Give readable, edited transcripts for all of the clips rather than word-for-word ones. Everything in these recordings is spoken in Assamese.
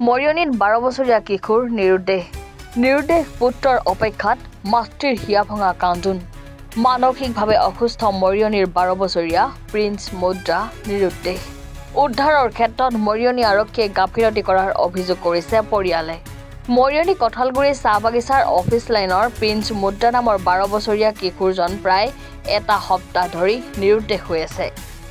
মৰিয়নীত 12 বছৰীয়া কিশোৰ নিৰুদ্দেশ পুত্ৰৰ অপেক্ষাত মাতৃৰ হিয়া ভঙা কান্দোন মানসিকভাৱে অসুস্থ মৰিয়নীৰ 12 বছৰীয়া প্ৰিন্স মুদ্ৰা নিৰুদ্দেশ উদ্ধাৰৰ ক্ষেত্ৰত মৰিয়নী আৰক্ষীয়ে গাফিলতি কৰাৰ অভিযোগ কৰিছে পৰিয়ালে মৰিয়নী কঠালগুৰি চাহ বাগিচাৰ অফিচ লাইনৰ প্ৰিন্স মুদ্ৰা নামৰ 12 বছৰীয়া কিশোৰজন প্ৰায় এটা সপ্তাহ ধৰি নিৰুদ্দেশ হৈ আছে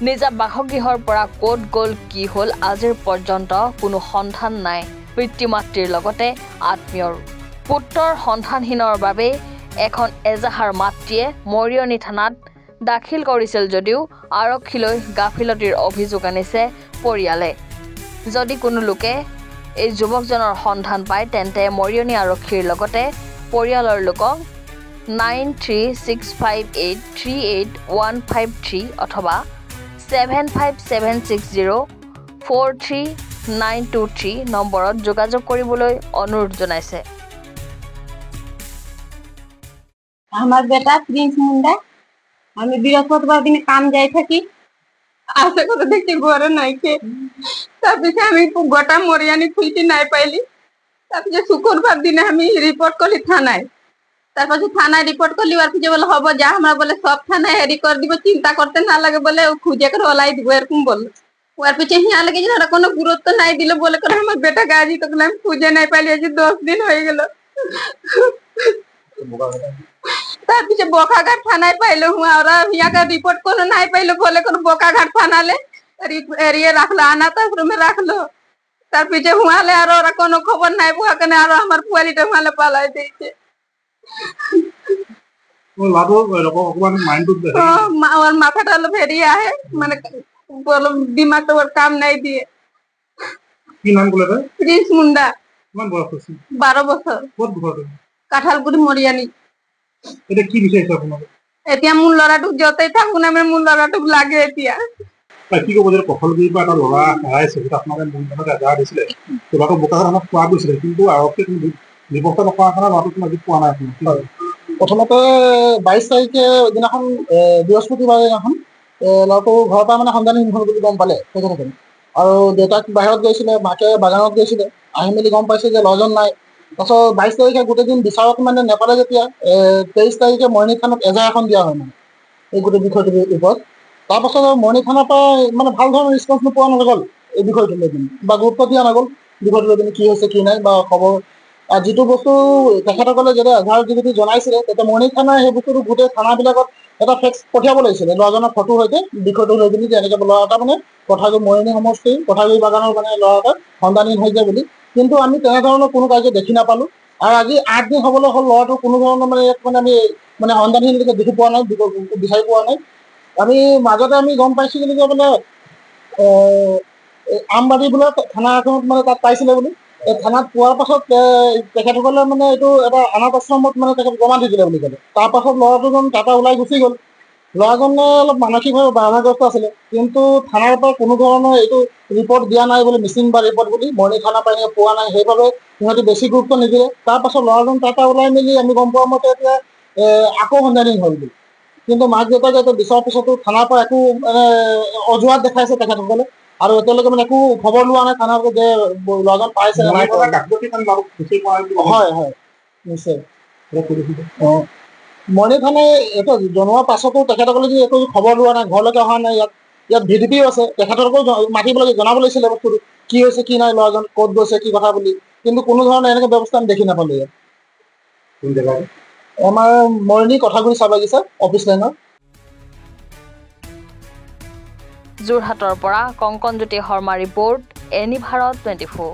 নিজা বাসগৃহৰ পৰা কোট গ'ল কি হ'ল আজিৰ পৰ্যন্ত কোনো সন্ধান নাই পিতৃ-মাতৃৰ লগতে আত্মীয়ৰ পুত্ৰৰ সন্ধানহীনৰ বাবে এখন এজাহাৰ মাতৃয়ে মৰিয়নী থানাত দাখিল কৰিছিল যদিও আৰক্ষীলৈ গাফিলতিৰ অভিযোগ আনিছে পৰিয়ালে যদি কোনো লোকে এই যুৱকজনৰ সন্ধান পায় তেন্তে মৰিয়নী আৰক্ষীৰ লগতে পৰিয়ালৰ লোকক 9365838153 অথবা 7576043923 নম্বৰত যোগাযোগ কৰিবলৈ অনুৰোধ জনাইছে আমার বেটা প্রিন্স মুন্ডা আমি বৃহস্পতিবার দিনে কাম যাই থাকি আশা করে দেখি ঘরে নাইকে তারপরে আমি গোটা মরিয়ানি খুলতে নাই পাইলি তারপরে শুক্রবার দিনে আমি রিপোর্ট করলি থানায় তারপরে থানায় রিপোর্ট করলি আর কিছু বলে হবো যা আমরা বলে সব থানায় হেরি করে দিব চিন্তা করতে না লাগে বলে খুঁজে করে ওলাই দিব এরকম বললো ওর পিছে হিয়া লেগে যে কোনো গুরুত্ব নাই দিল বলে করে আমার বেটা গাজি তো আমি খুঁজে নাই পাইলি আজ 10 দিন হয়ে গেল তার পিছে বোকাঘাট থানায় পাইলো ওরা ইয়াকে রিপোর্ট কোনো নাই পাইলো বলে কোনো বোকাঘাট থানালে এরিয়ে রাখলো আনাথ আশ্রমে রাখলো তার পিছে হুয়ালে আর ওরা কোনো খবর নাই বুয়াকে আর আমার পুয়ালিটা হুয়ালে পালাই দিয়েছে ওর মাথাটা হলো ভেরিয়ে আহে মানে বলো দিমাগ তো ওর কাম নাই দিয়ে কি নাম বলে প্রিন্স মুন্ডা 12 বছর কাঠালগুড়ি মরিয়ানি এটা কি বিষয় আপনার এতিয়া মূল লড়াটুক যতই থাকুন আমি মূল লড়াটুক লাগে এতিয়া কি কব যে কঠালগুড়িৰ পৰা এটা লৰা হেৰাইছে সেটা আপোনালোকে মূলধনত আজাৰ দিছিলে ল'ৰাটো বোকাখানাত পোৱা গৈছিলে কিন্তু আৰক্ষীয়ে কোনো ব্যৱস্থা নকৰাৰ কাৰণে ল'ৰাটো কোনো আজি পোৱা নাই প্ৰথমতে 22 তাৰিখে দিনাখন বৃহস্পতিবাৰ দিনাখন ল'ৰাটো ঘৰৰ পৰা মানে সন্ধানহীন হ'ল বুলি গম পালে তেখেতে আৰু দেউতাক বাহিৰত গৈছিলে মাকে বাগানত গৈছিলে আহি মেলি গম পাইছে যে ল'ৰাজন নাই তাৰপিছত 22 তাৰিখে গোটেই দিন বিচাৰক মানে নেপালে যেতিয়া 23 তাৰিখে মৰিয়নী থানাত এজাহাৰ এখন দিয়া হয় মানে এই গোটেই বিষয়টোৰ ওপৰত তাৰপাছত মৰিয়নী থানাৰ পৰা মানে ভাল ধৰণৰ ৰেছপন্স নোপোৱা নগ'ল এই বিষয়টো লৈ পিনি বা গুৰুত্ব দিয়া নগ'ল বিষয়টো লৈ পিনি কি হৈছে কি নাই বা খবৰ যিটো বস্তু তেখেতসকলে যেতিয়া এজাহাৰ যোগেদি জনাইছিলে তেতিয়া মৰিয়নী থানাই সেই বস্তুটো গোটেই থানাবিলাকত এটা ফেক্স পঠিয়াব লাগিছিলে ল'ৰাজনৰ ফটো সৈতে বিষয়টো লৈ পিনি যে এনেকৈ ল'ৰা এটা মানে কঠালগুৰি মৰিয়নী সমষ্টি কঠালগুৰি বাগানৰ মানে ল'ৰা এটা সন্ধানহীন হৈছে বুলি কিন্তু আমি তেনেধৰণৰ কোনো কাৰ্য দেখি নাপালোঁ আৰু আজি 8 দিন হ'বলৈ হ'ল ল'ৰাটো কোনো ধৰণৰ মানে ইয়াত মানে আমি মানে সন্ধানহীনলৈকে দেখি পোৱা নাই বিচাৰি পোৱা নাই আমি মাজতে আমি গম পাইছিলোঁ যে মানে আমবাৰী বোলে থানা এখনত মানে তাত পাইছিলে বুলি এই থানাত পোৱাৰ পাছত তেখেতসকলে মানে এইটো এটা অনাথ আশ্ৰমত মানে তেখেত জমা দিছিলে বুলি ক'লে তাৰপাছত ল'ৰাটোজন তাৰপৰা ওলাই গুচি গ'ল ল'ৰাজনে অলপ মানসিকভাৱে বাধাগ্ৰস্ত আছিলে কিন্তু থানাৰ পৰা কোনো ধৰণৰ এইটো ৰিপৰ্ট দিয়া নাই বুলি মিচিং বা ৰিপৰ্ট বুলি মৰিয়নী থানাৰ পৰা পোৱা নাই সেইবাবে সিহঁতি বেছি গুৰুত্ব নিদিলে তাৰপাছত ল'ৰাজন তাৰপৰা ওলাই মেলি আমি গম পোৱা মতে এতিয়া আকৌ সন্ধানহীন হ'ল বুলি কিন্তু মাক দেউতাকে এতিয়া বিচৰাৰ পিছতো থানাৰ পৰা একো মানে অজুহাত দেখাইছে তেখেতসকলে আৰু এতিয়ালৈকে মানে একো খবৰ লোৱা নাই থানাৰ যে ল'ৰাজন পাইছে হয় হয় নিশ্চয় মৰিয়নী থানাই এইটো জনোৱাৰ পাছতো তেখেতসকলে যে একো খবৰ লোৱা নাই ঘৰলৈকে অহা নাই ইয়াত ভিডিপিও আছে তেখেতসকলেও মাতিব লাগে জনাব লাগিছিলে বস্তুটো কি হৈছে কি নাই ল'ৰাজন ক'ত গৈছে কি কথা বুলি কিন্তু কোনো ধৰণৰ এনেকৈ ব্যৱস্থা আমি দেখি নাপালোঁ ইয়াত আমাৰ মৰিয়নী কঠালগুৰি চাহ বাগিচা অফিচ লাইনৰ যোৰহাটৰ পৰা কংকনজ্যোতি শৰ্মা ৰিপৰ্ট এনি ভাৰত 24